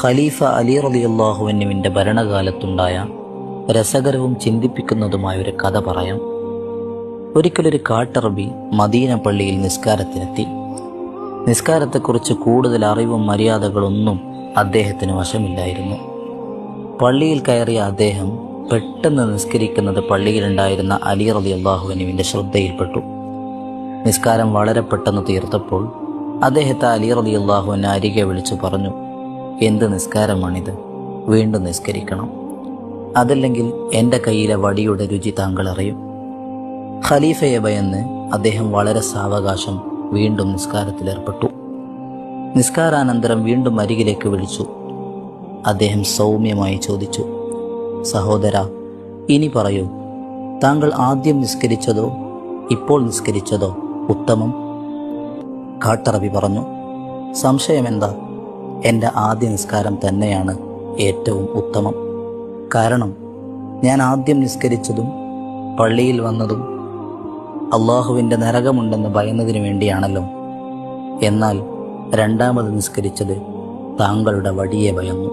ഖലീഫ അലി റളിയല്ലാഹു അൻഹുവിൻ്റെ ഭരണകാലത്തുണ്ടായ രസകരവും ചിന്തിപ്പിക്കുന്നതുമായ ഒരു കഥ പറയാം. ഒരിക്കലൊരു കാട്ടറബി മദീന പള്ളിയിൽ നിസ്കാരത്തിനെത്തി. നിസ്കാരത്തെക്കുറിച്ച് കൂടുതൽ അറിവും മര്യാദകളൊന്നും അദ്ദേഹത്തിന് വശമില്ലായിരുന്നു. പള്ളിയിൽ കയറിയ അദ്ദേഹം പെട്ടെന്ന് നിസ്കരിക്കുന്നത് പള്ളിയിലുണ്ടായിരുന്ന അലി റളിയല്ലാഹു അൻഹുവിൻ്റെ ശ്രദ്ധയിൽപ്പെട്ടു. നിസ്കാരം വളരെ പെട്ടെന്ന് തീർത്തപ്പോൾ അദ്ദേഹത്തെ അലി റളിയല്ലാഹു അൻഹു അരികെ വിളിച്ചു പറഞ്ഞു, എന്ത് നിസ്കാരമാണിത്? വീണ്ടും നിസ്കരിക്കണം, അതല്ലെങ്കിൽ എൻ്റെ കയ്യിലെ വടിയുടെ രുചി താങ്കൾ അറിയും. ഖലീഫയെ ഭയന്ന് അദ്ദേഹം വളരെ സാവകാശം വീണ്ടും നിസ്കാരത്തിലേർപ്പെട്ടു. നിസ്കാരാനന്തരം വീണ്ടും അരികിലേക്ക് വിളിച്ചു. അദ്ദേഹം സൗമ്യമായി ചോദിച്ചു, സഹോദരാ, ഇനി പറയൂ, താങ്കൾ ആദ്യം നിസ്കരിച്ചതോ ഇപ്പോൾ നിസ്കരിച്ചതോ ഉത്തമം? കാട്ടറബി പറഞ്ഞു, സംശയമെന്താ, എൻ്റെ ആദ്യ നിസ്കാരം തന്നെയാണ് ഏറ്റവും ഉത്തമം. കാരണം ഞാൻ ആദ്യം നിസ്കരിച്ചതും പള്ളിയിൽ വന്നതും അള്ളാഹുവിൻ്റെ നരകമുണ്ടെന്ന് ഭയന്നതിനു വേണ്ടിയാണല്ലോ. എന്നാൽ രണ്ടാമത് നിസ്കരിച്ചത് താങ്കളുടെ വടിയെ ഭയന്നു.